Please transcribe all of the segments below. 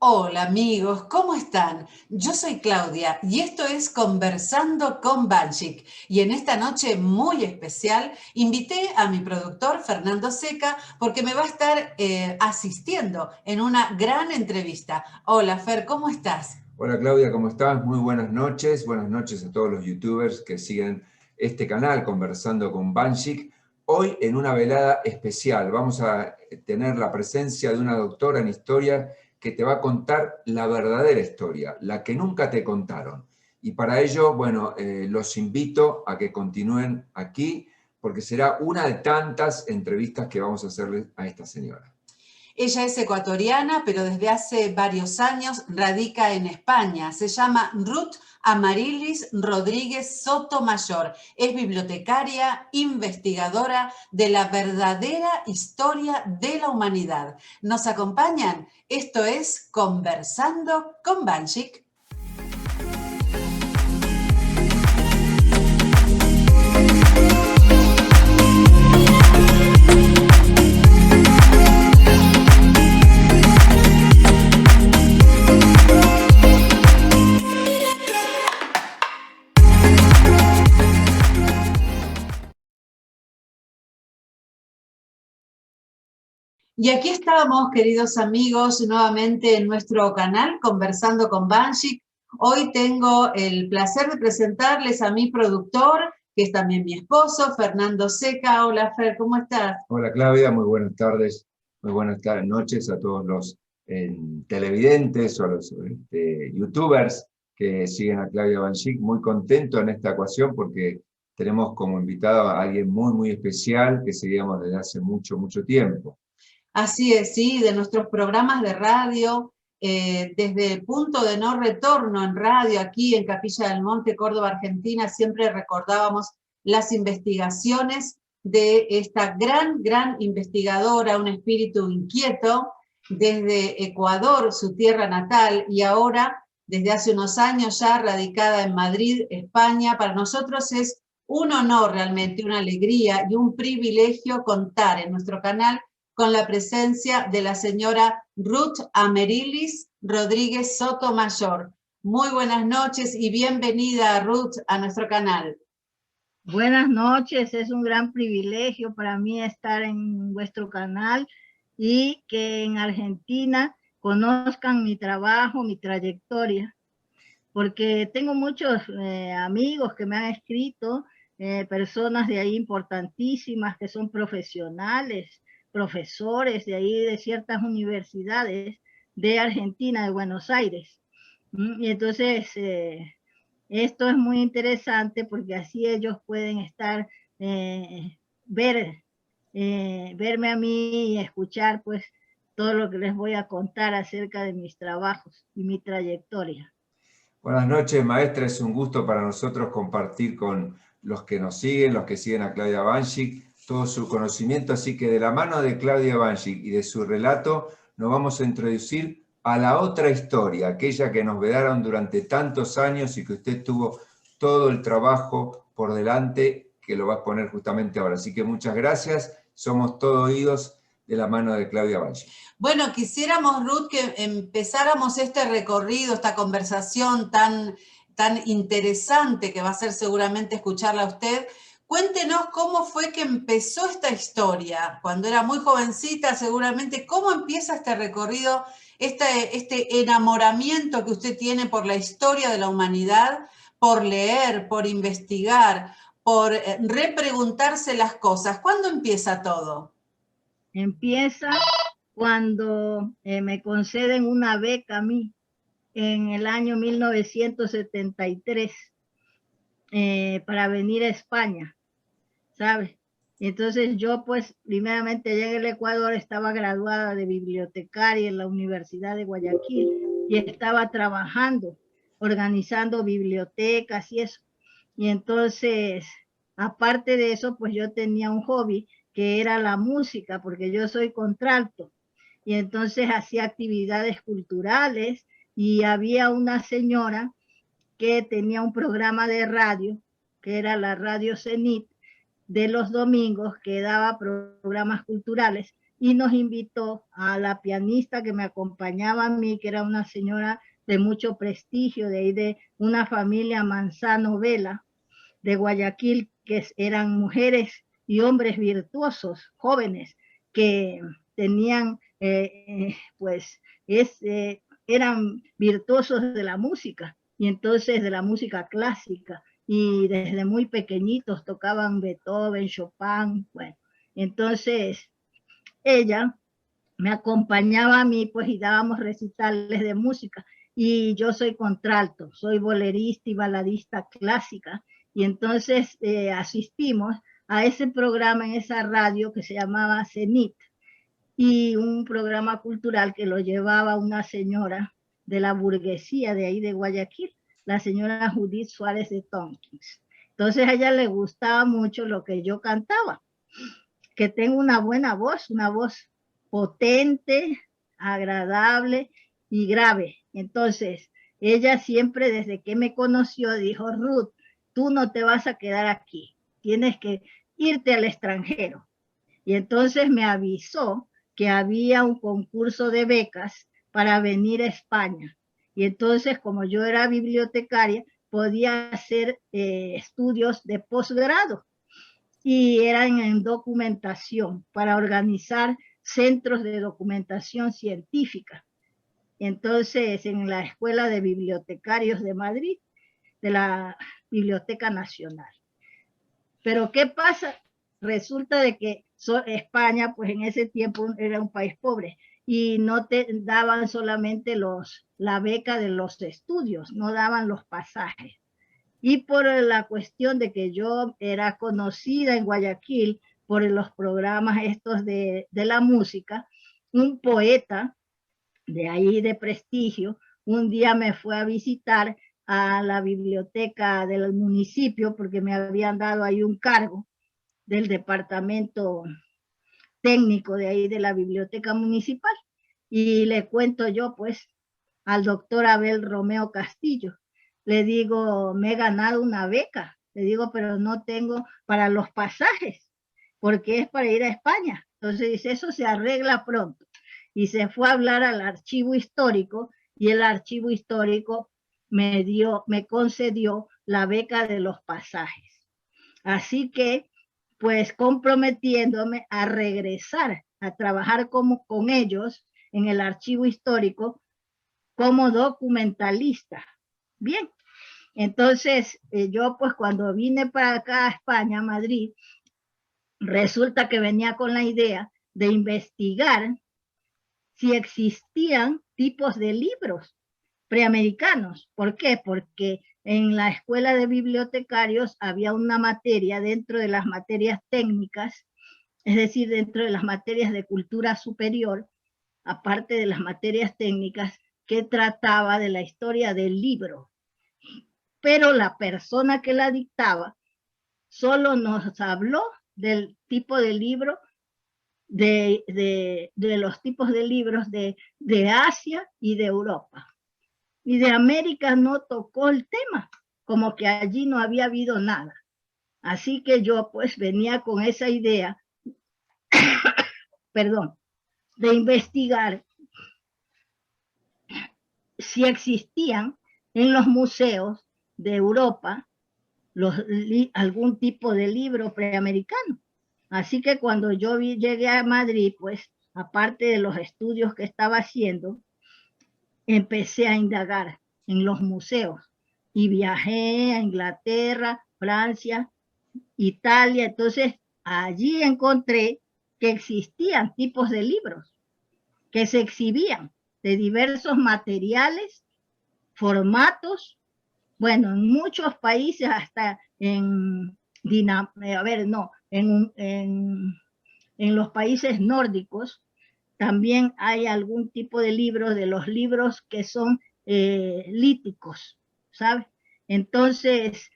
Hola amigos, ¿cómo están? Yo soy Claudia y esto es Conversando con Banchik. Y en esta noche muy especial invité a mi productor Fernando Seca porque me va a estar asistiendo en una gran entrevista. Hola Fer, ¿cómo estás? Hola Claudia, ¿cómo estás? Muy buenas noches a todos los youtubers que siguen este canal Conversando con Banchik. Hoy en una velada especial vamos a tener la presencia de una doctora en historia que te va a contar la verdadera historia, la que nunca te contaron. Y para ello, bueno, los invito a que continúen aquí porque será una de tantas entrevistas que vamos a hacerle a esta señora. Ella es ecuatoriana, pero desde hace varios años radica en España. Se llama Ruth Amarilis Rodríguez Sotomayor. Es bibliotecaria, investigadora de la verdadera historia de la humanidad. ¿Nos acompañan? Esto es Conversando con Banchik. Y aquí estamos, queridos amigos, nuevamente en nuestro canal, Conversando con Banchik. Hoy tengo el placer de presentarles a mi productor, que es también mi esposo, Fernando Seca. Hola, Fer, ¿cómo estás? Hola Claudia, muy buenas tardes, noches a todos los televidentes o los youtubers que siguen a Claudia Banchik. Muy contento en esta ocasión porque tenemos como invitado a alguien muy especial que seguíamos desde hace mucho tiempo. Así es, sí, de nuestros programas de radio, desde el Punto de No Retorno en radio, aquí en Capilla del Monte, Córdoba, Argentina, siempre recordábamos las investigaciones de esta gran investigadora, un espíritu inquieto, desde Ecuador, su tierra natal, y ahora, desde hace unos años ya radicada en Madrid, España. Para nosotros es un honor realmente, una alegría y un privilegio contar en nuestro canal con la presencia de la señora Ruth Amarilis Rodríguez Sotomayor. Muy buenas noches y bienvenida, Ruth, a nuestro canal. Buenas noches, es un gran privilegio para mí estar en vuestro canal y que en Argentina conozcan mi trabajo, mi trayectoria, porque tengo muchos amigos que me han escrito, personas de ahí importantísimas que son profesionales, profesores de ahí de ciertas universidades de Argentina, de Buenos Aires. Y entonces esto es muy interesante porque así ellos pueden estar, verme a mí y escuchar pues todo lo que les voy a contar acerca de mis trabajos y mi trayectoria. Buenas noches, maestra. Es un gusto para nosotros compartir con los que nos siguen, los que siguen a Claudia Banchik, todo su conocimiento. Así que de la mano de Claudia Banchik y de su relato, nos vamos a introducir a la otra historia, aquella que nos vedaron durante tantos años y que usted tuvo todo el trabajo por delante, que lo va a exponer justamente ahora. Así que muchas gracias. Somos todo oídos de la mano de Claudia Banchik. Bueno, quisiéramos, Ruth, que empezáramos este recorrido, esta conversación tan interesante que va a ser seguramente escucharla a usted. Cuéntenos cómo fue que empezó esta historia, cuando era muy jovencita seguramente, cómo empieza este recorrido, este enamoramiento que usted tiene por la historia de la humanidad, por leer, por investigar, por repreguntarse las cosas. ¿Cuándo empieza todo? Empieza cuando me conceden una beca a mí en el año 1973 para venir a España, ¿sabes? Entonces yo pues primeramente llegué al Ecuador, estaba graduada de bibliotecaria en la Universidad de Guayaquil y estaba trabajando, organizando bibliotecas y eso. Y entonces, aparte de eso, pues yo tenía un hobby que era la música, porque yo soy contralto. Y entonces hacía actividades culturales y había una señora que tenía un programa de radio, que era la Radio Cenit, de los domingos, que daba programas culturales, y nos invitó a la pianista que me acompañaba a mí, que era una señora de mucho prestigio, de ahí de una familia Manzano Vela, de Guayaquil, que eran mujeres y hombres virtuosos, jóvenes, que tenían, pues, eran virtuosos de la música, y entonces de la música clásica, y desde muy pequeñitos tocaban Beethoven, Chopin, bueno, entonces ella me acompañaba a mí, pues, y dábamos recitales de música, y yo soy contralto, soy bolerista y baladista clásica, y entonces asistimos a ese programa en esa radio que se llamaba Cenit, y un programa cultural que lo llevaba una señora de la burguesía de ahí de Guayaquil, la señora Judith Suárez de Tompkins. Entonces a ella le gustaba mucho lo que yo cantaba, que tengo una buena voz, una voz potente, agradable y grave. Entonces, ella siempre desde que me conoció dijo, Ruth, tú no te vas a quedar aquí, tienes que irte al extranjero. Y entonces me avisó que había un concurso de becas para venir a España. Y entonces, como yo era bibliotecaria, podía hacer estudios de posgrado, y eran en documentación, para organizar centros de documentación científica. Entonces, en la Escuela de Bibliotecarios de Madrid, de la Biblioteca Nacional. Pero ¿qué pasa? Resulta de que España, pues en ese tiempo era un país pobre, y no te daban solamente la beca de los estudios, no daban los pasajes. Y por la cuestión de que yo era conocida en Guayaquil por los programas estos de la música, un poeta de ahí de prestigio, un día me fue a visitar a la biblioteca del municipio, porque me habían dado ahí un cargo del departamento técnico de ahí de la biblioteca municipal. Y le cuento yo, pues, al doctor Abel Romeo Castillo. Le digo, me he ganado una beca. Le digo, pero no tengo para los pasajes, porque es para ir a España. Entonces dice, eso se arregla pronto. Y se fue a hablar al archivo histórico, y el archivo histórico me concedió la beca de los pasajes. Así que, pues, comprometiéndome a regresar a trabajar con ellos en el archivo histórico como documentalista. Bien, entonces yo, pues, cuando vine para acá a España, a Madrid, resulta que venía con la idea de investigar si existían tipos de libros preamericanos. ¿Por qué? Porque en la escuela de bibliotecarios había una materia dentro de las materias técnicas, es decir, dentro de las materias de cultura superior, aparte de las materias técnicas, que trataba de la historia del libro. Pero la persona que la dictaba solo nos habló del tipo de libro, de los tipos de libros de Asia y de Europa. Y de América no tocó el tema, como que allí no había habido nada. Así que yo, pues, venía con esa idea, perdón, de investigar si existían en los museos de Europa algún tipo de libro preamericano. Así que cuando yo llegué a Madrid, pues, aparte de los estudios que estaba haciendo, empecé a indagar en los museos y viajé a Inglaterra, Francia, Italia. Entonces allí encontré que existían tipos de libros que se exhibían de diversos materiales, formatos. Bueno, en muchos países, hasta en los países nórdicos, también hay algún tipo de libros, de los libros que son líticos, ¿sabes? Entonces,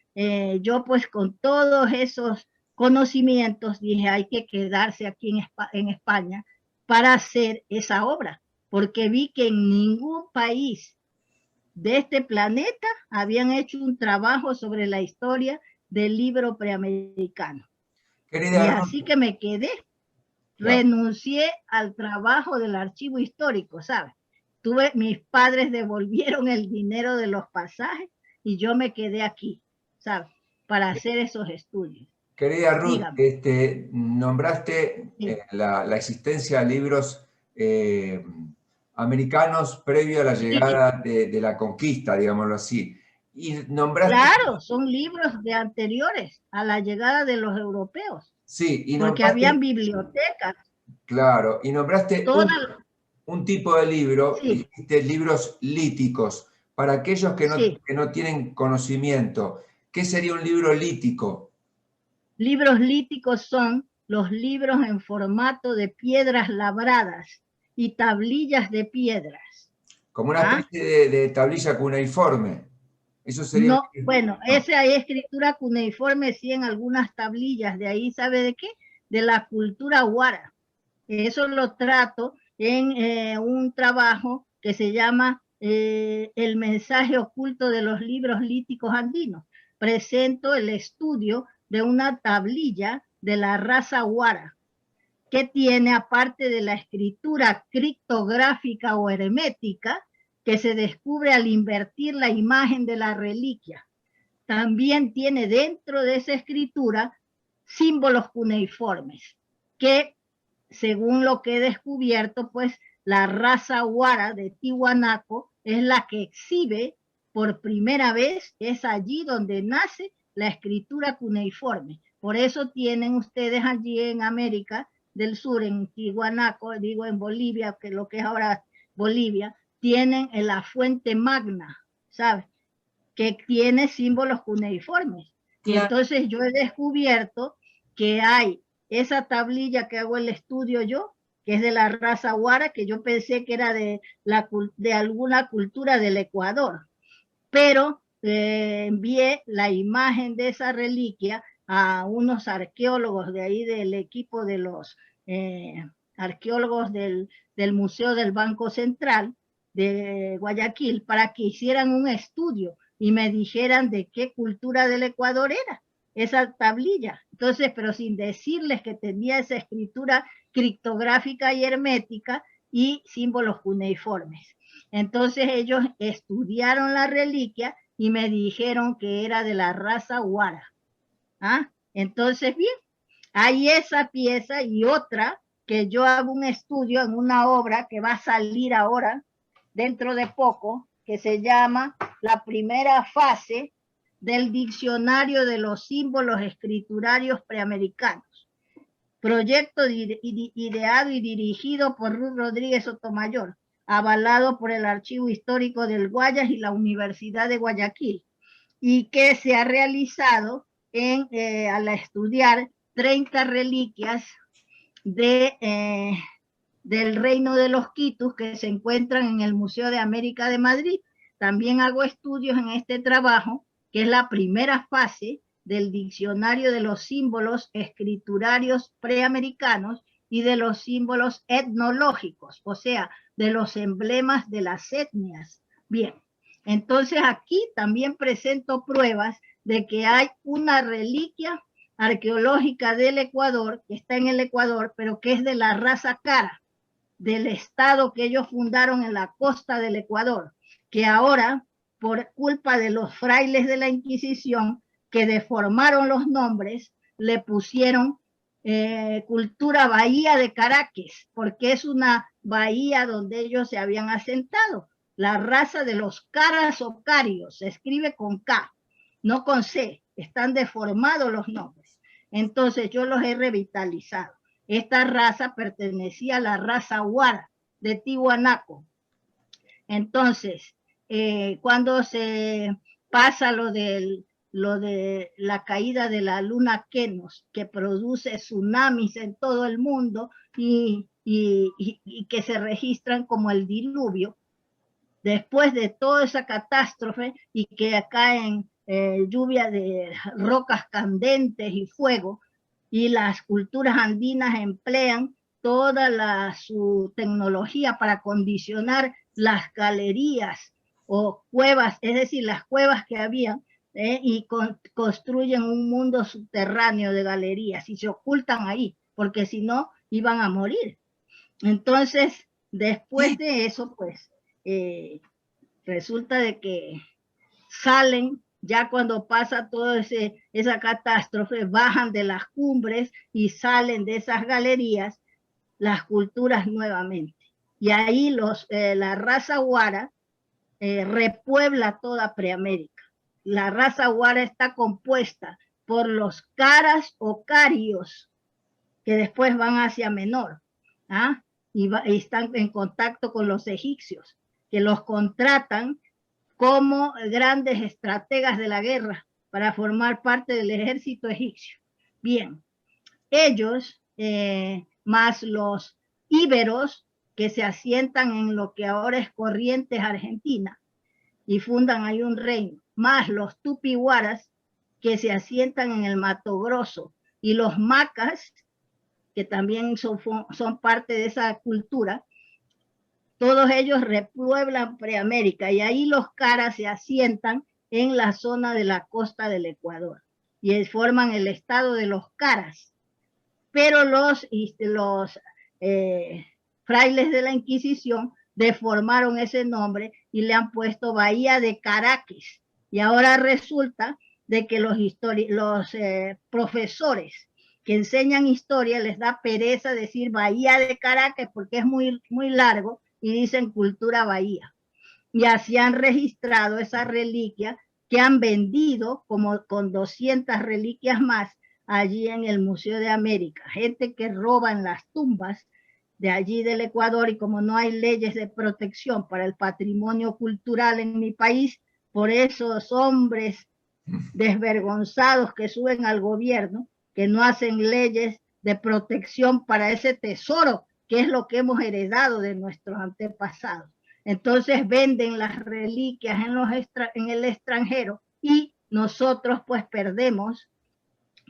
yo, pues, con todos esos conocimientos dije, hay que quedarse aquí en España para hacer esa obra, porque vi que en ningún país de este planeta habían hecho un trabajo sobre la historia del libro preamericano. Querida y así que me quedé. Claro. Renuncié al trabajo del archivo histórico, ¿sabes? Mis padres devolvieron el dinero de los pasajes y yo me quedé aquí, ¿sabes? Para hacer esos estudios. Querida Ruth, Dígame. nombraste Sí. la existencia de libros americanos previo a la Sí, llegada de la conquista, digámoslo así. Y nombraste, claro, son libros de anteriores a la llegada de los europeos, sí, y porque habían nombraste, bibliotecas, claro, y nombraste todas, un tipo de libro, sí, dijiste libros líticos, para aquellos sí, que no tienen conocimiento. ¿Qué sería un libro lítico? libros líticos son los libros en formato de piedras labradas y tablillas de piedras. Como una ¿Ah? especie de tablilla cuneiforme. Eso sería un No, libro. bueno, No. esa hay escritura cuneiforme, sí, en algunas tablillas, de ahí, ¿sabe de qué? De la cultura huara. Eso lo trato en un trabajo que se llama El mensaje oculto de los libros líticos andinos. Presento el estudio de una tablilla de la raza huara, que tiene, aparte de la escritura criptográfica o hermética, que se descubre al invertir la imagen de la reliquia. También tiene dentro de esa escritura símbolos cuneiformes, que según lo que he descubierto, pues la raza huara de Tiwanaku es la que exhibe por primera vez, es allí donde nace la escritura cuneiforme. Por eso tienen ustedes allí en América del Sur, en Tiwanaku, digo en Bolivia, que lo que es ahora Bolivia, tienen la fuente magna, ¿sabes? Que tiene símbolos cuneiformes. Y Claro. entonces yo he descubierto que hay esa tablilla que hago el estudio yo, que es de la raza huara, que yo pensé que era de alguna cultura del Ecuador, pero envié la imagen de esa reliquia a unos arqueólogos de ahí del equipo de los arqueólogos del Museo del Banco Central de Guayaquil para que hicieran un estudio y me dijeran de qué cultura del Ecuador era esa tablilla. Entonces, pero sin decirles que tenía esa escritura criptográfica y hermética y símbolos cuneiformes. Entonces ellos estudiaron la reliquia y me dijeron que era de la raza huara. ¿Ah? Entonces, bien, hay esa pieza y otra que yo hago un estudio en una obra que va a salir ahora, dentro de poco, que se llama La primera fase del diccionario de los símbolos escriturarios preamericanos. Proyecto ideado y dirigido por Ruth Rodríguez Sotomayor, avalado por el Archivo Histórico del Guayas y la Universidad de Guayaquil, y que se ha realizado al estudiar 30 reliquias del Reino de los Quitus que se encuentran en el Museo de América de Madrid. También hago estudios en este trabajo, que es la primera fase del diccionario de los símbolos escriturarios preamericanos y de los símbolos etnológicos, o sea, de los emblemas de las etnias. Bien, entonces aquí también presento pruebas de que hay una reliquia arqueológica del Ecuador, que está en el Ecuador, pero que es de la raza cara, del estado que ellos fundaron en la costa del Ecuador, que ahora, por culpa de los frailes de la Inquisición, que deformaron los nombres, le pusieron cultura Bahía de Caracas, porque es una bahía donde ellos se habían asentado. La raza de los caras o carios, se escribe con K, no con C, están deformados los nombres. Entonces yo los he revitalizado. Esta raza pertenecía a la raza huara de Tiwanaku. Entonces, cuando se pasa lo de la caída de la luna Kenos, que produce tsunamis en todo el mundo y que se registran como el diluvio, después de toda esa catástrofe y que caen lluvia de rocas candentes y fuego, y las culturas andinas emplean toda su tecnología para condicionar las galerías o cuevas, es decir, las cuevas que había, y construyen un mundo subterráneo de galerías y se ocultan ahí, porque si no, iban a morir. Entonces, después de eso, pues, resulta de que salen, ya cuando pasa toda esa catástrofe, bajan de las cumbres y salen de esas galerías las culturas nuevamente. Y ahí la raza Guara repuebla toda Preamérica. La raza Guara está compuesta por los caras o carios, que después van hacia Menor, ¿ah? y están en contacto con los egipcios, que los contratan como grandes estrategas de la guerra para formar parte del ejército egipcio. Bien, ellos, más los íberos, que se asientan en lo que ahora es Corrientes, Argentina, y fundan ahí un reino, más los tupiguaras, que se asientan en el Mato Grosso, y los macas, que también son parte de esa cultura. Todos ellos repueblan Preamérica, y ahí los caras se asientan en la zona de la costa del Ecuador, y forman el estado de los caras. Pero los frailes de la Inquisición deformaron ese nombre y le han puesto Bahía de Caracas. Y ahora resulta de que los profesores que enseñan historia les da pereza decir Bahía de Caracas porque es muy, muy largo, y dicen Cultura Bahía. Y así han registrado esa reliquia que han vendido como con 200 reliquias más allí en el Museo de América. Gente que roba en las tumbas de allí del Ecuador, y como no hay leyes de protección para el patrimonio cultural en mi país, por esos hombres desvergonzados que suben al gobierno, que no hacen leyes de protección para ese tesoro, que es lo que hemos heredado de nuestros antepasados. Entonces venden las reliquias en el extranjero, y nosotros pues perdemos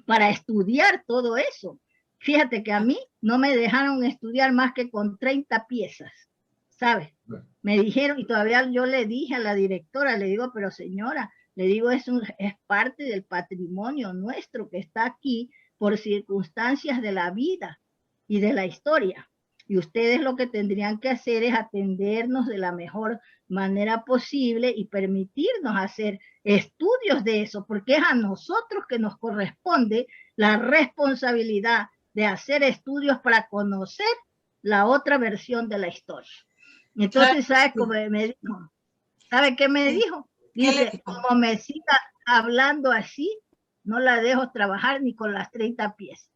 para estudiar todo eso. Fíjate que a mí no me dejaron estudiar más que con 30 piezas, ¿sabes? Me dijeron, y todavía yo le dije a la directora, le digo, pero señora, le digo, es parte del patrimonio nuestro que está aquí por circunstancias de la vida y de la historia. Y ustedes lo que tendrían que hacer es atendernos de la mejor manera posible y permitirnos hacer estudios de eso, porque es a nosotros que nos corresponde la responsabilidad de hacer estudios para conocer la otra versión de la historia. Entonces, ¿sabe cómo me dijo? ¿Sabe qué me dijo? Dice, como me siga hablando así, no la dejo trabajar ni con las 30 piezas.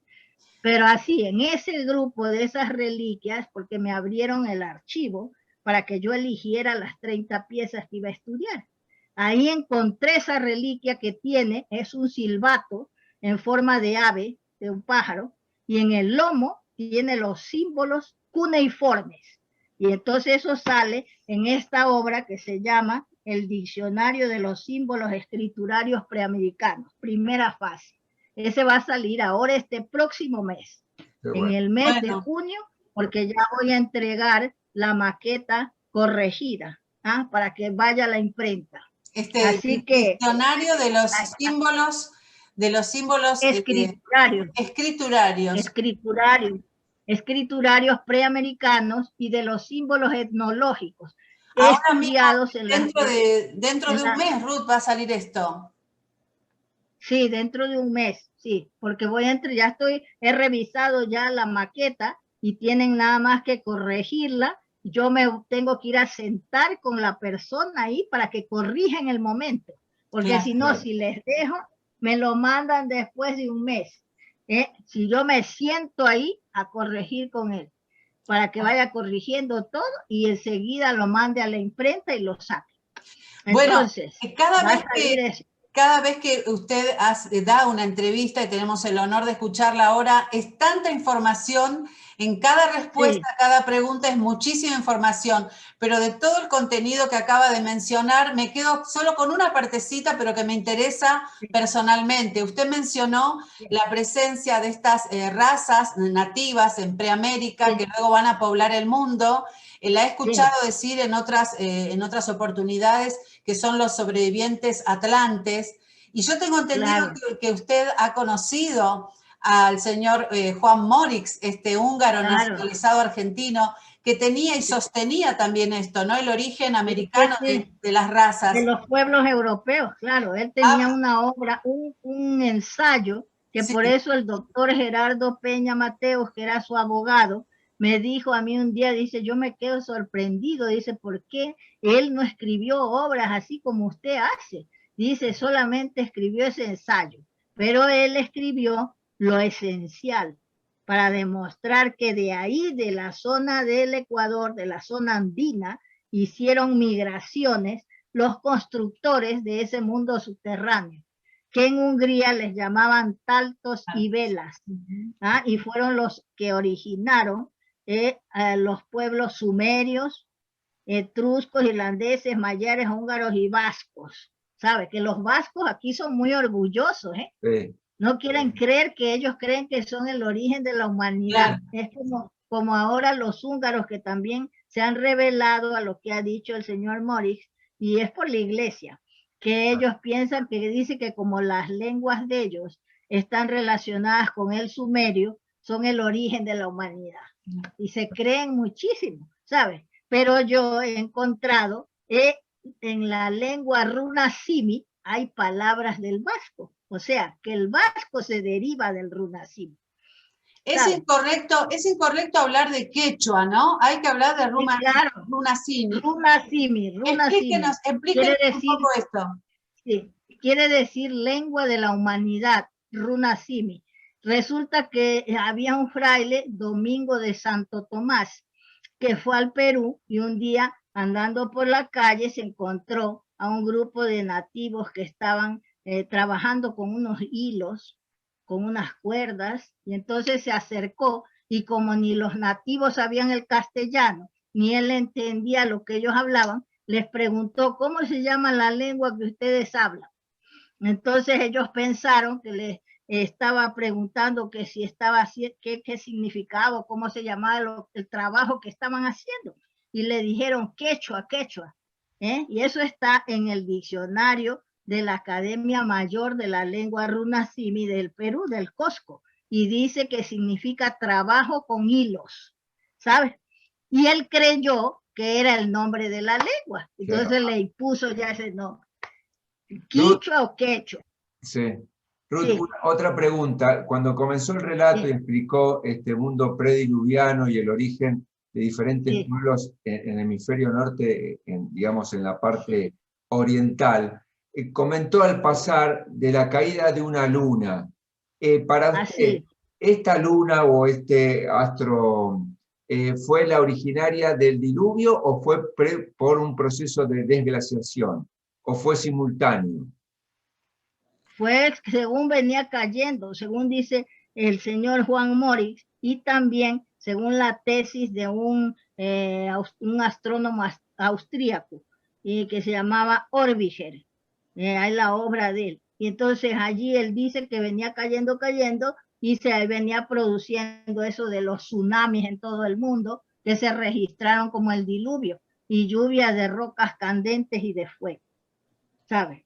Pero así, en ese grupo de esas reliquias, porque me abrieron el archivo para que yo eligiera las 30 piezas que iba a estudiar. Ahí encontré esa reliquia que tiene, es un silbato en forma de ave, de un pájaro, y en el lomo tiene los símbolos cuneiformes. Y entonces eso sale en esta obra que se llama El Diccionario de los Símbolos Escriturarios Preamericanos, primera fase. Ese va a salir ahora este próximo mes, en el mes de junio, porque ya voy a entregar la maqueta corregida, ¿ah? Para que vaya a la imprenta. Así que diccionario de los símbolos escriturarios preamericanos y de los símbolos etnológicos. Ahora estudiados mismo, dentro de un mes, Ruth, va a salir esto. Sí, dentro de un mes, sí, porque he revisado ya la maqueta y tienen nada más que corregirla. Yo me tengo que ir a sentar con la persona ahí para que corrija en el momento, porque si no, si les dejo, me lo mandan después de un mes. Si yo me siento ahí a corregir con él, para que vaya corrigiendo todo y enseguida lo mande a la imprenta y lo saque. Entonces, bueno, cada vez que usted da una entrevista, y tenemos el honor de escucharla ahora, es tanta información, en cada respuesta, sí, cada pregunta es muchísima información, pero de todo el contenido que acaba de mencionar, me quedo solo con una partecita, pero que me interesa personalmente. Usted mencionó la presencia de estas razas nativas en Preamérica, que luego van a poblar el mundo. La he escuchado decir en otras oportunidades que son los sobrevivientes atlantes, y yo tengo entendido que usted ha conocido al señor Juan Morix, este húngaro Claro. nacionalizado argentino, que tenía y sostenía también esto, ¿no? El origen americano de las razas. De los pueblos europeos, claro. Él tenía una obra, un ensayo, que por eso el doctor Gerardo Peña Mateos, que era su abogado, me dijo a mí un día, dice, yo me quedo sorprendido, dice, ¿por qué él no escribió obras así como usted hace? Dice, solamente escribió ese ensayo, pero él escribió lo esencial para demostrar que de ahí, de la zona del Ecuador, de la zona andina, hicieron migraciones los constructores de ese mundo subterráneo, que en Hungría les llamaban taltos y velas, y fueron los que originaron los pueblos sumerios, etruscos, irlandeses, mayares, húngaros y vascos. ¿Sabe? Que los vascos aquí son muy orgullosos, ¿eh? Sí. No quieren creer que ellos creen que son el origen de la humanidad. Es como ahora los húngaros que también se han revelado a lo que ha dicho el señor Morix, y es por la iglesia, que ellos piensan que dice que como las lenguas de ellos están relacionadas con el sumerio, son el origen de la humanidad. Y se creen muchísimo, ¿sabes? Pero yo he encontrado en la lengua runasimi hay palabras del vasco. O sea, que el vasco se deriva del runasimi. Es incorrecto hablar de quechua, ¿no? Hay que hablar de runasimi. Runasimi. Explíquenos un poco esto. Sí, quiere decir lengua de la humanidad, runasimi. Resulta que había un fraile, Domingo de Santo Tomás, que fue al Perú y un día andando por la calle se encontró a un grupo de nativos que estaban trabajando con unos hilos, con unas cuerdas, y entonces se acercó y como ni los nativos sabían el castellano, ni él entendía lo que ellos hablaban, les preguntó, ¿cómo se llama la lengua que ustedes hablan? Entonces ellos pensaron que les estaba preguntando que si estaba, qué significaba, cómo se llamaba el trabajo que estaban haciendo. Y le dijeron quechua, quechua. Y eso está en el diccionario de la Academia Mayor de la Lengua Runasimi del Perú, del Cosco. Y dice que significa trabajo con hilos, ¿sabes? Y él creyó que era el nombre de la lengua. Entonces le impuso ya ese nombre. ¿Quichua o quechua? Sí. Ruth, otra pregunta. Cuando comenzó el relato y explicó este mundo prediluviano y el origen de diferentes pueblos en el hemisferio norte, digamos en la parte oriental, comentó al pasar de la caída de una luna. Para usted, ¿esta luna o este astro fue la originaria del diluvio o fue por un proceso de desglaciación? ¿O fue simultáneo? Fue según venía cayendo, según dice el señor Juan Morix, y también según la tesis de un astrónomo austríaco que se llamaba Orbiger. Hay la obra de él. Y entonces allí él dice que venía cayendo y se venía produciendo eso de los tsunamis en todo el mundo, que se registraron como el diluvio y lluvia de rocas candentes y de fuego, ¿sabes?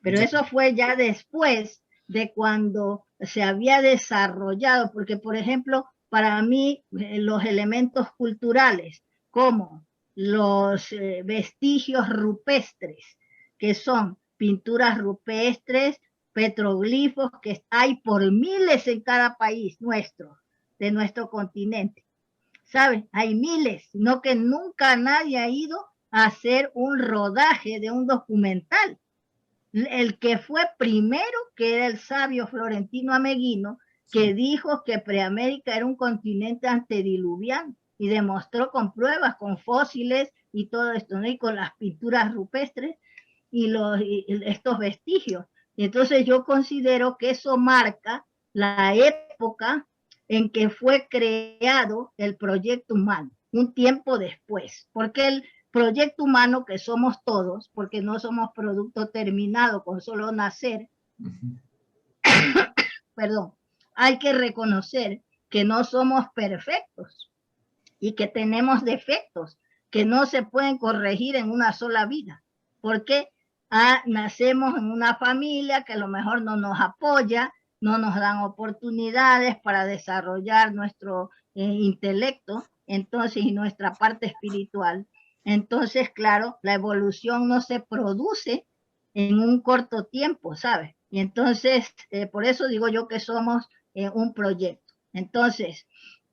Pero eso fue ya después de cuando se había desarrollado, porque por ejemplo, para mí los elementos culturales, como los vestigios rupestres, que son pinturas rupestres, petroglifos, que hay por miles en cada país nuestro, de nuestro continente. ¿Sabes? Hay miles, no que nunca nadie ha ido a hacer un rodaje de un documental. El que fue primero, que era el sabio Florentino Ameghino, que dijo que Preamérica era un continente antediluviano y demostró con pruebas, con fósiles y todo esto, ¿no? Y con las pinturas rupestres y estos vestigios. Y entonces yo considero que eso marca la época en que fue creado el proyecto humano, un tiempo después, porque el proyecto humano que somos todos, porque no somos producto terminado con solo nacer, perdón, hay que reconocer que no somos perfectos y que tenemos defectos que no se pueden corregir en una sola vida, porque nacemos en una familia que a lo mejor no nos apoya, no nos dan oportunidades para desarrollar nuestro intelecto, entonces, y nuestra parte espiritual. Entonces, claro, la evolución no se produce en un corto tiempo, ¿sabes? Y entonces, por eso digo yo que somos un proyecto. Entonces,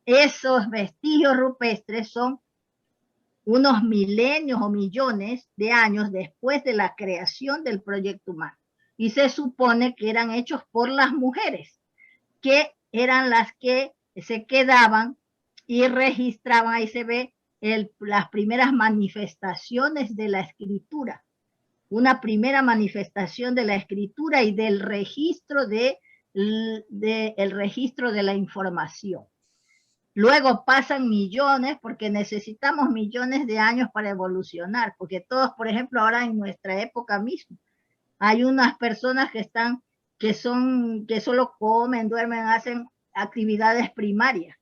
esos vestigios rupestres son unos milenios o millones de años después de la creación del proyecto humano. Y se supone que eran hechos por las mujeres, que eran las que se quedaban y registraban, ahí se ve las primeras manifestaciones de la escritura, una primera manifestación de la escritura y del registro el registro de la información. Luego pasan millones, porque necesitamos millones de años para evolucionar, porque todos, por ejemplo, ahora en nuestra época mismo, hay unas personas que solo comen, duermen, hacen actividades primarias.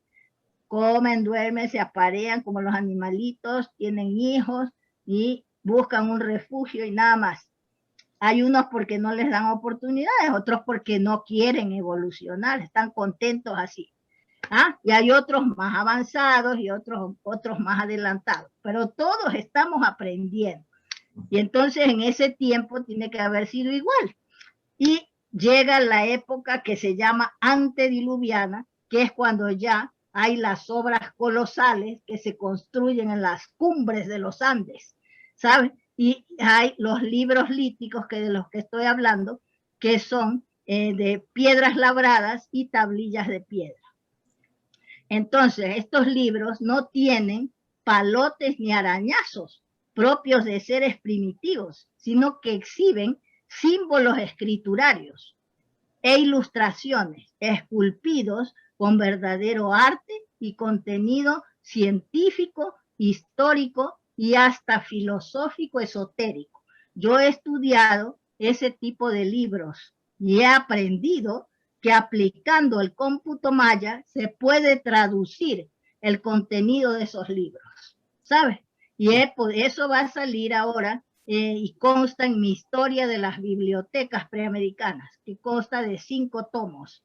Comen, duermen, se aparean como los animalitos, tienen hijos y buscan un refugio y nada más. Hay unos porque no les dan oportunidades, otros porque no quieren evolucionar, están contentos así. ¿Ah? Y hay otros más avanzados y otros más adelantados, pero todos estamos aprendiendo. Y entonces en ese tiempo tiene que haber sido igual. Y llega la época que se llama antediluviana, que es cuando ya hay las obras colosales que se construyen en las cumbres de los Andes, ¿sabes? Y hay los libros líticos de los que estoy hablando, que son de piedras labradas y tablillas de piedra. Entonces, estos libros no tienen palotes ni arañazos propios de seres primitivos, sino que exhiben símbolos escriturarios e ilustraciones esculpidos con verdadero arte y contenido científico, histórico y hasta filosófico esotérico. Yo he estudiado ese tipo de libros y he aprendido que aplicando el cómputo maya se puede traducir el contenido de esos libros, ¿sabes? Y eso va a salir ahora y consta en mi historia de las bibliotecas preamericanas, que consta de 5 tomos.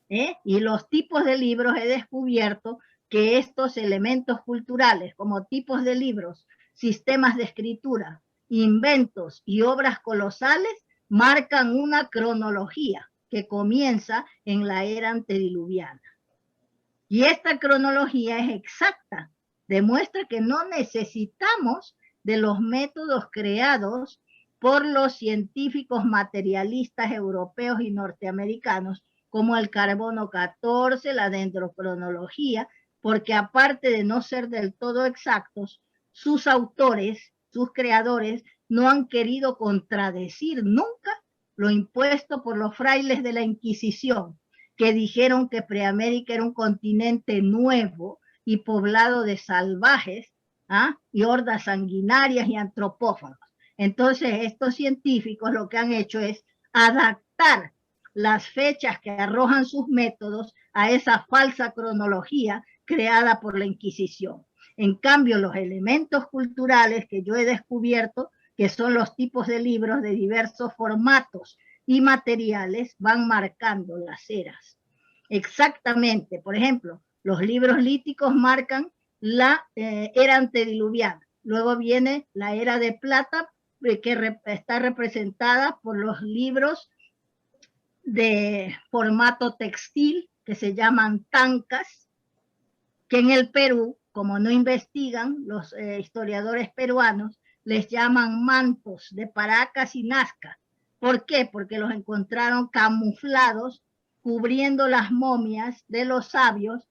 Y los tipos de libros he descubierto que estos elementos culturales, como tipos de libros, sistemas de escritura, inventos y obras colosales, marcan una cronología que comienza en la era antediluviana. Y esta cronología es exacta, demuestra que no necesitamos de los métodos creados por los científicos materialistas europeos y norteamericanos, como el carbono 14, la dendrocronología, porque aparte de no ser del todo exactos, sus autores, sus creadores, no han querido contradecir nunca lo impuesto por los frailes de la Inquisición, que dijeron que Preamérica era un continente nuevo y poblado de salvajes, y hordas sanguinarias y antropófagos. Entonces, estos científicos lo que han hecho es adaptar las fechas que arrojan sus métodos a esa falsa cronología creada por la Inquisición. En cambio, los elementos culturales que yo he descubierto, que son los tipos de libros de diversos formatos y materiales, van marcando las eras. Exactamente, por ejemplo, los libros líticos marcan la era antediluviana. Luego viene la era de plata, que está representada por los libros de formato textil, que se llaman tancas, que en el Perú, como no investigan los historiadores peruanos, les llaman mantos de Paracas y Nazca. ¿Por qué? Porque los encontraron camuflados, cubriendo las momias de los sabios,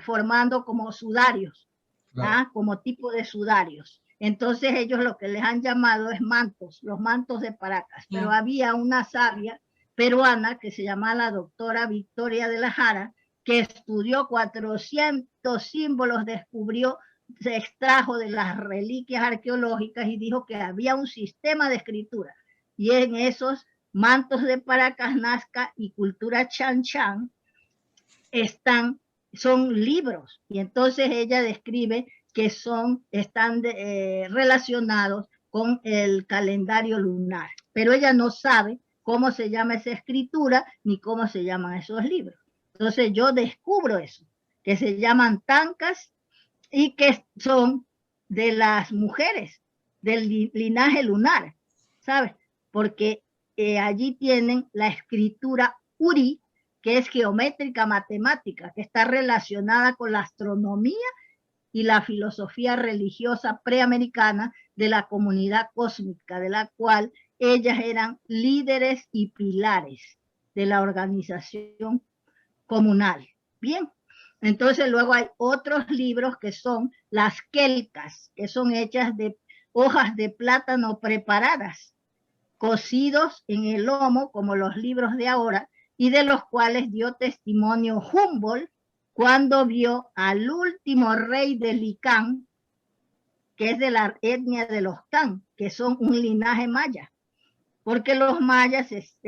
formando como sudarios, claro, como tipo de sudarios. Entonces ellos lo que les han llamado es mantos, los mantos de Paracas. Pero había una sabia peruana que se llamaba la doctora Victoria de la Jara, que estudió 400 símbolos, descubrió, se extrajo de las reliquias arqueológicas y dijo que había un sistema de escritura. Y en esos mantos de Paracas, Nazca y cultura Chan Chan son libros. Y entonces ella describe que están relacionados con el calendario lunar. Pero ella no sabe cómo se llama esa escritura, ni cómo se llaman esos libros. Entonces yo descubro eso, que se llaman tancas y que son de las mujeres del linaje lunar, ¿sabes? Porque allí tienen la escritura Uri, que es geométrica matemática, que está relacionada con la astronomía y la filosofía religiosa preamericana de la comunidad cósmica, de la cual ellas eran líderes y pilares de la organización comunal. Bien, entonces luego hay otros libros que son las quelcas, que son hechas de hojas de plátano preparadas, cocidos en el lomo, como los libros de ahora, y de los cuales dio testimonio Humboldt cuando vio al último rey de Licán, que es de la etnia de los Can, que son un linaje maya, porque los mayas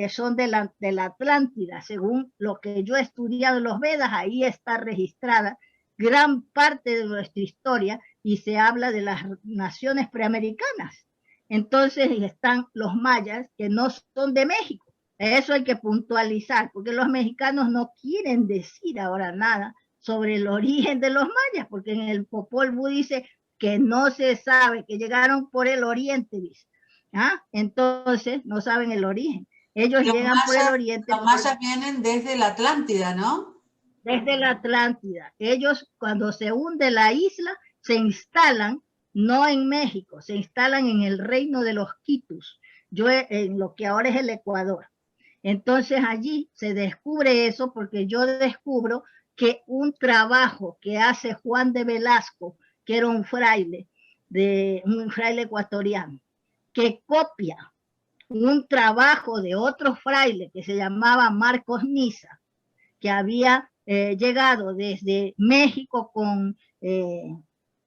son de la Atlántida, según lo que yo he estudiado en los Vedas, ahí está registrada gran parte de nuestra historia y se habla de las naciones preamericanas. Entonces están los mayas que no son de México. Eso hay que puntualizar, porque los mexicanos no quieren decir ahora nada sobre el origen de los mayas, porque en el Popol Vuh dice que no se sabe, que llegaron por el oriente, dice. ¿Ah? Entonces no saben el origen. Ellos llegan por el oriente. Los mayas vienen desde la Atlántida, ¿no? Desde la Atlántida. Ellos, cuando se hunde la isla, se instalan no en México, se instalan en el reino de los Quitus, en lo que ahora es el Ecuador. Entonces allí se descubre eso, porque yo descubro que un trabajo que hace Juan de Velasco, que era un fraile ecuatoriano, que copia un trabajo de otro fraile que se llamaba Marcos Niza, que había llegado desde México con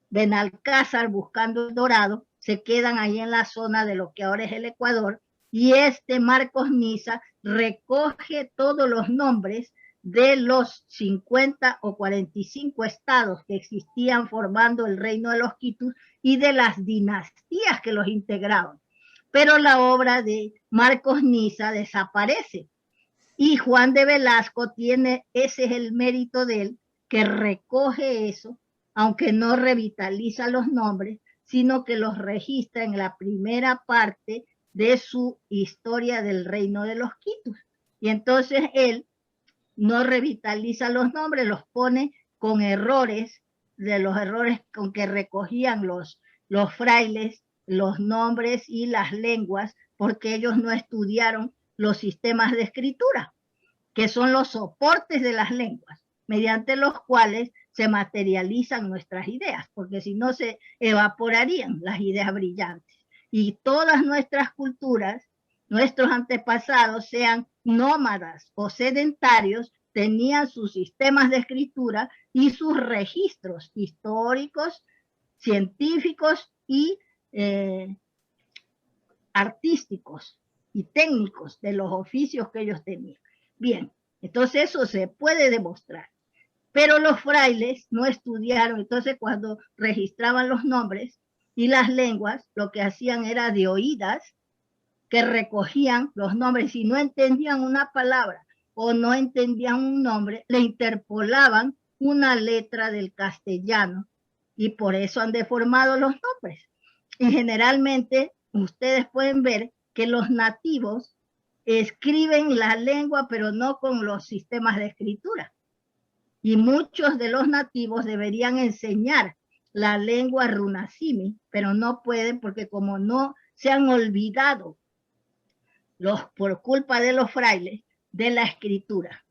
Benalcázar buscando el dorado, se quedan ahí en la zona de lo que ahora es el Ecuador, y este Marcos Niza recoge todos los nombres de los 50 o 45 estados que existían formando el reino de los Quitus y de las dinastías que los integraban. Pero la obra de Marcos Niza desaparece. Y Juan de Velasco tiene, ese es el mérito de él, que recoge eso, aunque no revitaliza los nombres, sino que los registra en la primera parte de su historia del reino de los Quitus. Y entonces él no revitaliza los nombres, los pone con errores, de los errores con que recogían los frailes, los nombres y las lenguas, porque ellos no estudiaron los sistemas de escritura, que son los soportes de las lenguas, mediante los cuales se materializan nuestras ideas, porque si no se evaporarían las ideas brillantes. Y todas nuestras culturas, nuestros antepasados, sean nómadas o sedentarios, tenían sus sistemas de escritura y sus registros históricos, científicos y artísticos y técnicos de los oficios que ellos tenían. Bien, entonces eso se puede demostrar. Pero los frailes no estudiaron, entonces cuando registraban los nombres y las lenguas, lo que hacían era de oídas, que recogían los nombres. Si no entendían una palabra o no entendían un nombre, le interpolaban una letra del castellano y por eso han deformado los nombres. Y generalmente ustedes pueden ver que los nativos escriben la lengua, pero no con los sistemas de escritura. Y muchos de los nativos deberían enseñar la lengua runasimi, pero no pueden porque como no se han olvidado por culpa de los frailes de la escritura,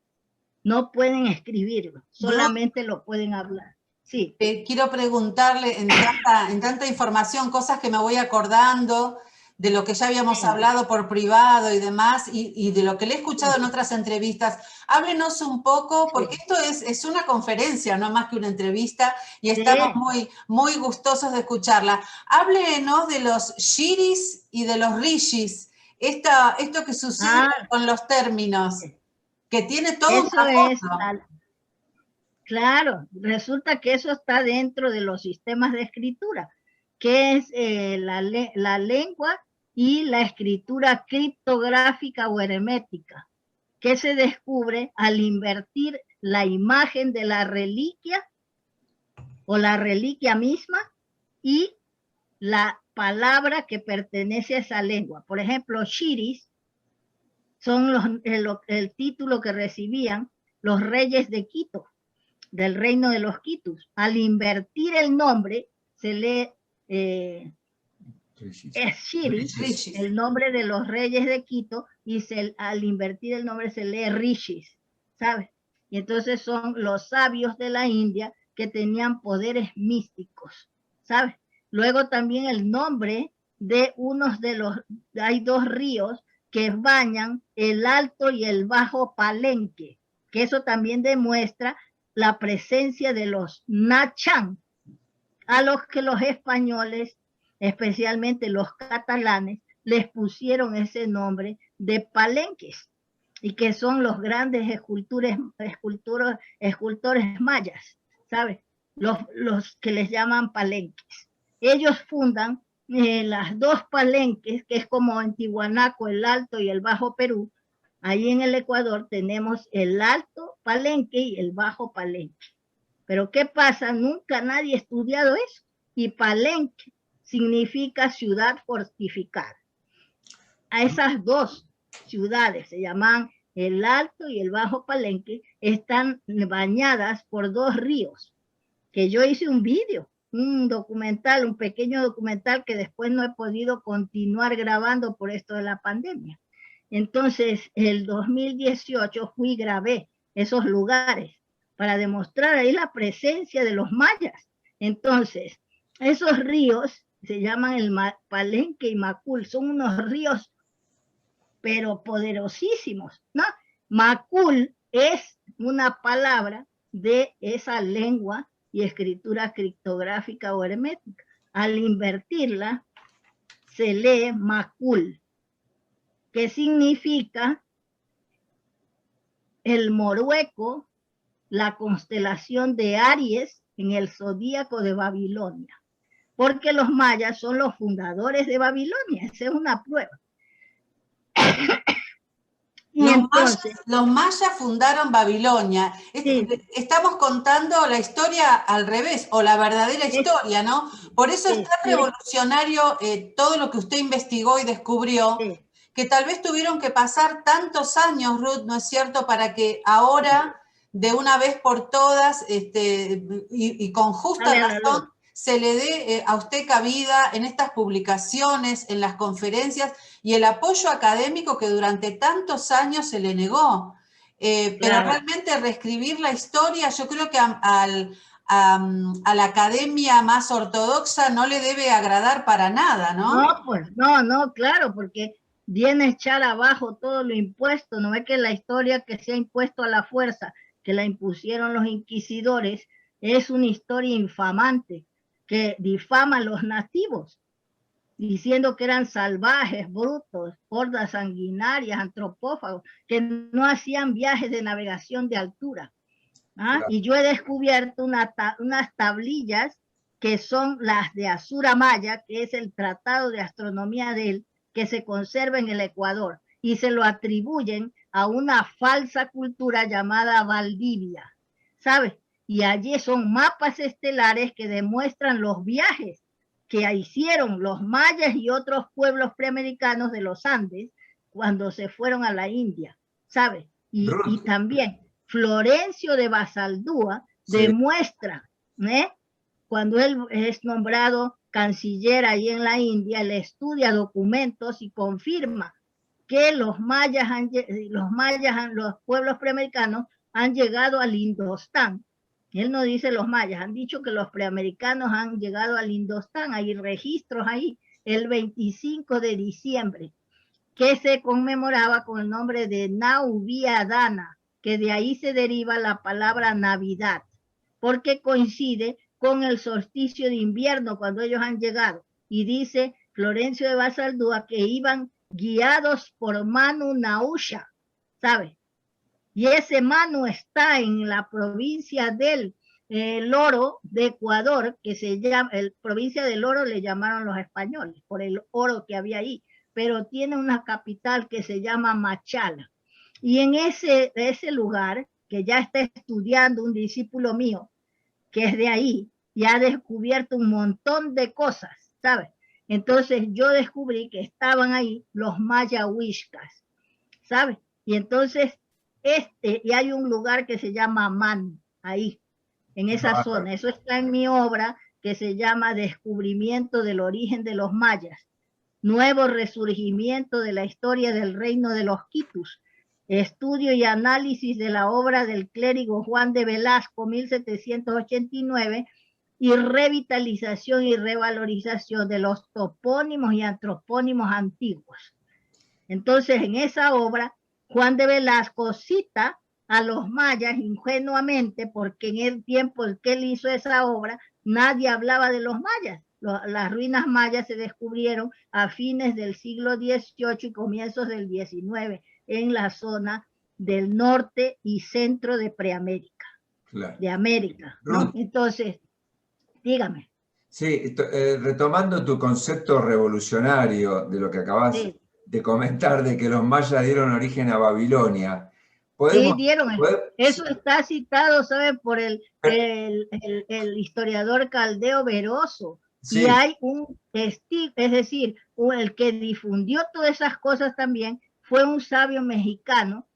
no pueden escribirlo, solamente lo pueden hablar. Sí. Quiero preguntarle en tanta información, cosas que me voy acordando de lo que ya habíamos hablado por privado y demás, y de lo que le he escuchado en otras entrevistas. Háblenos un poco, porque esto es una conferencia, no más que una entrevista, y estamos muy gustosos de escucharla. Háblenos de los shiris y de los rishis, esto que sucede con los términos, que tiene todo un trasfondo. Claro, resulta que eso está dentro de los sistemas de escritura, que es la lengua y la escritura criptográfica o hermética, que se descubre al invertir la imagen de la reliquia o la reliquia misma y la palabra que pertenece a esa lengua. Por ejemplo, Shiris son el título que recibían los reyes de Quito, del reino de los Quitus. Al invertir el nombre, se lee Shiris, el nombre de los reyes de Quito, y al invertir el nombre se lee Rishis, ¿sabes? Y entonces son los sabios de la India que tenían poderes místicos, ¿sabes? Luego también el nombre de hay dos ríos que bañan el Alto y el Bajo Palenque, que eso también demuestra la presencia de los Nachan, a los que los españoles, especialmente los catalanes, les pusieron ese nombre de palenques, y que son los grandes escultores mayas, ¿sabes? Los que les llaman palenques. Ellos fundan las dos palenques, que es como en Tiwanaku, el Alto y el Bajo Perú. Ahí en el Ecuador tenemos el Alto Palenque y el Bajo Palenque. Pero ¿qué pasa? Nunca nadie ha estudiado eso. Y Palenque significa ciudad fortificada. A esas dos ciudades, se llaman el Alto y el Bajo Palenque, están bañadas por dos ríos, que yo hice un video, un documental, un pequeño documental que después no he podido continuar grabando por esto de la pandemia. Entonces, el 2018 fui y grabé esos lugares para demostrar ahí la presencia de los mayas. Entonces, esos ríos se llaman el Palenque y Macul, son unos ríos pero poderosísimos, ¿no? Macul es una palabra de esa lengua y escritura criptográfica o hermética. Al invertirla, se lee Macul, que significa el morueco, la constelación de Aries en el zodíaco de Babilonia, porque los mayas son los fundadores de Babilonia. Esa es una prueba. Los mayas fundaron Babilonia. Sí. Estamos contando la historia al revés, o la verdadera historia, ¿no? Por eso es tan revolucionario todo lo que usted investigó y descubrió, que tal vez tuvieron que pasar tantos años, Ruth, ¿no es cierto?, para que ahora, de una vez por todas, y con justa razón, se le dé a usted cabida en estas publicaciones, en las conferencias, y el apoyo académico que durante tantos años se le negó. Pero realmente reescribir la historia, yo creo que a la academia más ortodoxa no le debe agradar para nada, ¿no? No, pues, no, claro, porque viene a echar abajo todo lo impuesto. No es que la historia que se ha impuesto a la fuerza, que la impusieron los inquisidores, es una historia infamante, que difama a los nativos, diciendo que eran salvajes, brutos, hordas sanguinarias, antropófagos, que no hacían viajes de navegación de altura. Claro. Y yo he descubierto unas tablillas que son las de Asura Maya, que es el tratado de astronomía de él, que se conserva en el Ecuador, y se lo atribuyen a una falsa cultura llamada Valdivia, ¿sabes? Y allí son mapas estelares que demuestran los viajes que hicieron los mayas y otros pueblos preamericanos de los Andes cuando se fueron a la India, ¿sabes? Y también Florencio de Basaldúa demuestra, cuando él es nombrado canciller ahí en la India, él estudia documentos y confirma que los pueblos preamericanos han llegado al Indostán. Él no dice los mayas, han dicho que los preamericanos han llegado al Indostán, hay registros ahí, el 25 de diciembre, que se conmemoraba con el nombre de Nauviadana, que de ahí se deriva la palabra Navidad, porque coincide con el solsticio de invierno cuando ellos han llegado. Y dice Florencio de Basaldúa que iban guiados por Manu Nausha, ¿sabes? Y ese Manu está en la provincia del Oro de Ecuador, que se llama, provincia del Oro le llamaron los españoles, por el oro que había ahí, pero tiene una capital que se llama Machala. Y en ese lugar, que ya está estudiando un discípulo mío, que es de ahí, y ha descubierto un montón de cosas, ¿sabes? Entonces yo descubrí que estaban ahí los mayahuishcas, ¿sabes? Y entonces y hay un lugar que se llama Amán, ahí, en esa zona. Eso está en mi obra que se llama Descubrimiento del origen de los mayas, nuevo resurgimiento de la historia del reino de los quitus, estudio y análisis de la obra del clérigo Juan de Velasco, 1789, y revitalización y revalorización de los topónimos y antropónimos antiguos. Entonces, en esa obra, Juan de Velasco cita a los mayas ingenuamente, porque en el tiempo en que él hizo esa obra, nadie hablaba de los mayas. Las ruinas mayas se descubrieron a fines del siglo XVIII y comienzos del XIX en la zona del norte y centro de Preamérica, claro, de América, ¿no? Entonces, dígame. Sí, retomando tu concepto revolucionario de lo que acabas de comentar, de que los mayas dieron origen a Babilonia. Sí, dieron. Eso está citado, ¿saben? Por el historiador Caldeo Veroso. Sí. Y hay un testigo, es decir, el que difundió todas esas cosas también fue un sabio mexicano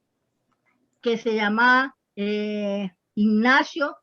que se llamaba Ignacio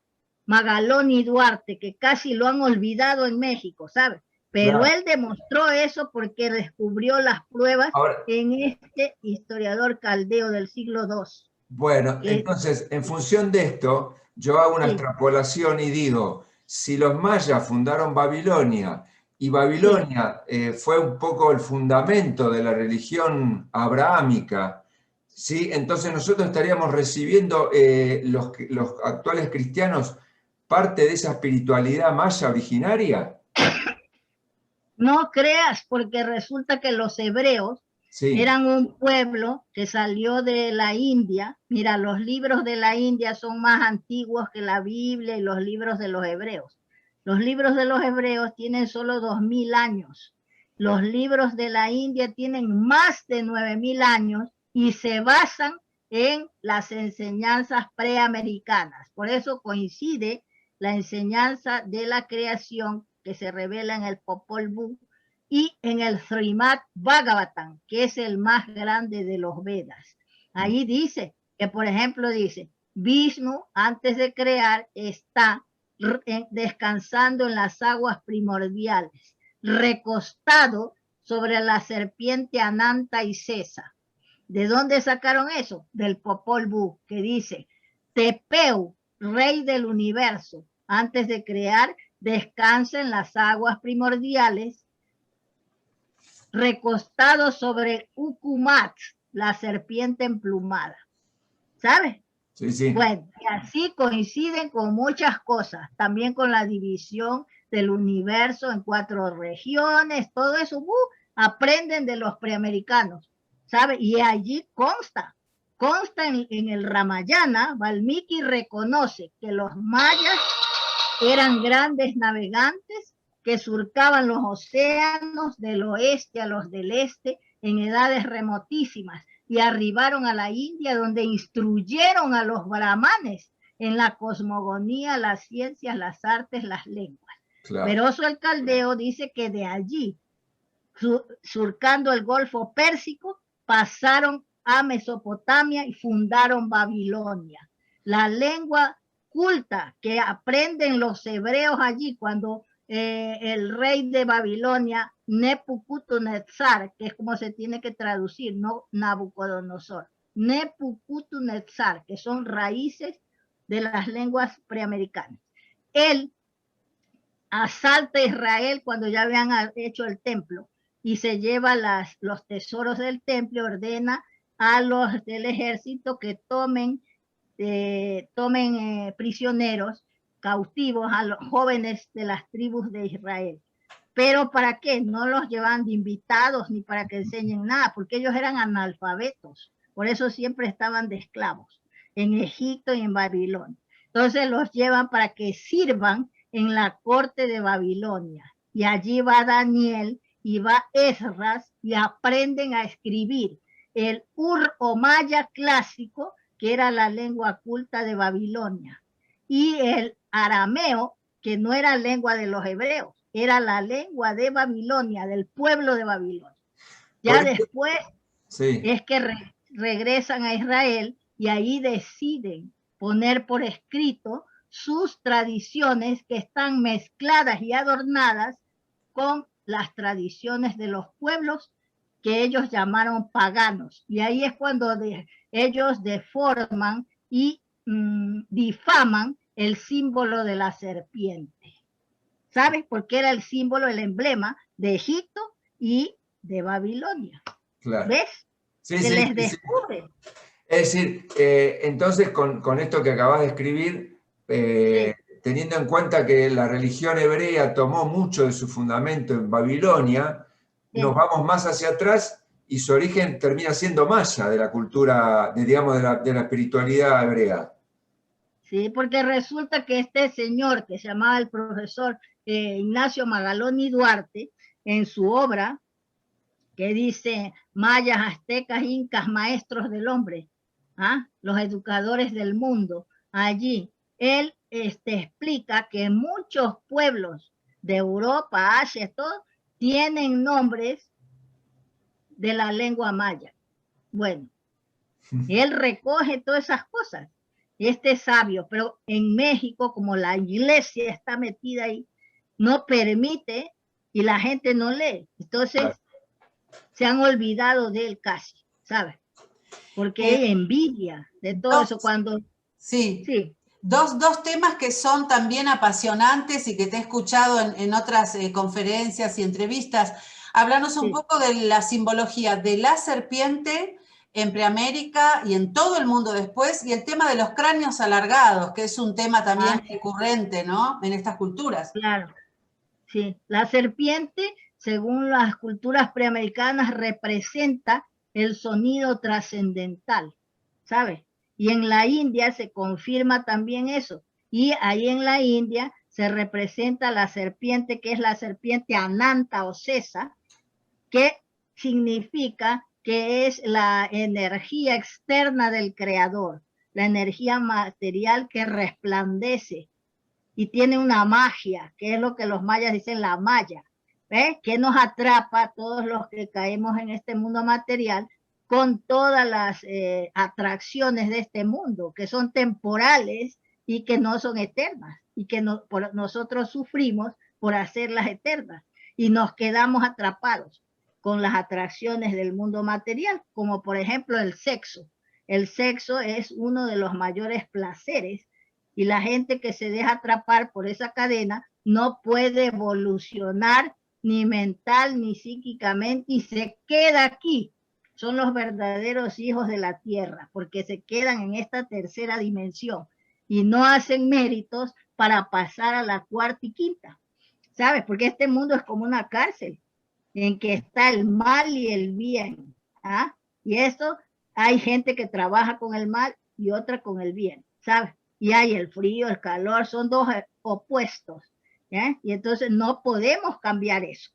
Magaloni Duarte, que casi lo han olvidado en México, ¿sabes? Pero claro, él demostró eso porque descubrió las pruebas en este historiador caldeo del siglo II. Bueno, entonces, en función de esto, yo hago una extrapolación y digo, si los mayas fundaron Babilonia y Babilonia fue un poco el fundamento de la religión abrahámica, ¿sí? Entonces nosotros estaríamos recibiendo los actuales cristianos parte de esa espiritualidad maya originaria. No creas, porque resulta que los hebreos eran un pueblo que salió de la India. Mira, los libros de la India son más antiguos que la Biblia y los libros de los hebreos. Los libros de los hebreos tienen solo 2000 años. Los libros de la India tienen más de 9000 años y se basan en las enseñanzas preamericanas. Por eso coincide la enseñanza de la creación que se revela en el Popol Vuh y en el Srimad Bhagavatam, que es el más grande de los Vedas. Ahí dice que, por ejemplo, dice, Vishnu, antes de crear, está descansando en las aguas primordiales, recostado sobre la serpiente Ananta y Sesa. ¿De dónde sacaron eso? Del Popol Vuh, que dice, Tepeu, rey del universo, antes de crear, descansa en las aguas primordiales, recostado sobre Ucumat, la serpiente emplumada. ¿Sabes? Sí, sí. Bueno, y así coinciden con muchas cosas, también con la división del universo en 4 regiones, todo eso, aprenden de los preamericanos, ¿sabes? Y allí consta en el Ramayana, Valmiki reconoce que los mayas eran grandes navegantes que surcaban los océanos del oeste a los del este en edades remotísimas y arribaron a la India, donde instruyeron a los brahmanes en la cosmogonía, las ciencias, las artes, las lenguas. Claro. Veroso el Caldeo dice que de allí, surcando el Golfo Pérsico, pasaron a Mesopotamia y fundaron Babilonia. La lengua culta que aprenden los hebreos allí cuando el rey de Babilonia, Nebuchadnezzar, que es como se tiene que traducir, no Nabucodonosor, Nebuchadnezzar, que son raíces de las lenguas preamericanas. Él asalta a Israel cuando ya habían hecho el templo y se lleva los tesoros del templo, ordena a los del ejército que tomen prisioneros, cautivos a los jóvenes de las tribus de Israel. ¿Pero para qué? No los llevan de invitados ni para que enseñen nada, porque ellos eran analfabetos. Por eso siempre estaban de esclavos en Egipto y en Babilonia. Entonces los llevan para que sirvan en la corte de Babilonia. Y allí va Daniel y va Esdras y aprenden a escribir el Ur o Maya clásico, que era la lengua culta de Babilonia, y el arameo, que no era lengua de los hebreos, era la lengua de Babilonia, del pueblo de Babilonia. Ya después es que regresan a Israel y ahí deciden poner por escrito sus tradiciones, que están mezcladas y adornadas con las tradiciones de los pueblos que ellos llamaron paganos. Y ahí es cuando ellos deforman y difaman el símbolo de la serpiente. ¿Sabes? Porque era el símbolo, el emblema de Egipto y de Babilonia. Claro. ¿Ves? Sí, que les descubre. Es decir, entonces con esto que acabas de escribir, teniendo en cuenta que la religión hebrea tomó mucho de su fundamento en Babilonia, nos vamos más hacia atrás y su origen termina siendo maya de la cultura, digamos, de la espiritualidad hebrea. Sí, porque resulta que este señor que se llamaba el profesor Ignacio Magaloni Duarte, en su obra que dice mayas, aztecas, incas, maestros del hombre, los educadores del mundo, allí él explica que muchos pueblos de Europa, Asia, todo, tienen nombres de la lengua maya. Bueno, él recoge todas esas cosas. Este es sabio, pero en México, como la iglesia está metida ahí, no permite y la gente no lee. Entonces, se han olvidado de él casi, ¿sabes? Porque hay envidia de todo eso cuando... Sí. Dos temas que son también apasionantes y que te he escuchado en otras conferencias y entrevistas. Háblanos un poco de la simbología de la serpiente en Preamérica y en todo el mundo después, y el tema de los cráneos alargados, que es un tema también recurrente, ¿no? En estas culturas. Claro, sí. La serpiente, según las culturas preamericanas, representa el sonido trascendental, ¿sabes? Y en la India se confirma también eso. Y ahí en la India se representa la serpiente, que es la serpiente Ananta o Cesa, que significa que es la energía externa del creador, la energía material que resplandece y tiene una magia, que es lo que los mayas dicen la maya, ¿ves? Que nos atrapa a todos los que caemos en este mundo material con todas las atracciones de este mundo, que son temporales y que no son eternas, y que nosotros sufrimos por hacerlas eternas, y nos quedamos atrapados con las atracciones del mundo material, como por ejemplo el sexo. El sexo es uno de los mayores placeres, y la gente que se deja atrapar por esa cadena no puede evolucionar ni mental ni psíquicamente y se queda aquí. Son los verdaderos hijos de la tierra, porque se quedan en esta tercera dimensión y no hacen méritos para pasar a la cuarta y quinta, ¿sabes? Porque este mundo es como una cárcel en que está el mal y el bien, y esto hay gente que trabaja con el mal y otra con el bien, ¿sabes? Y hay el frío, el calor, son dos opuestos, y entonces no podemos cambiar eso.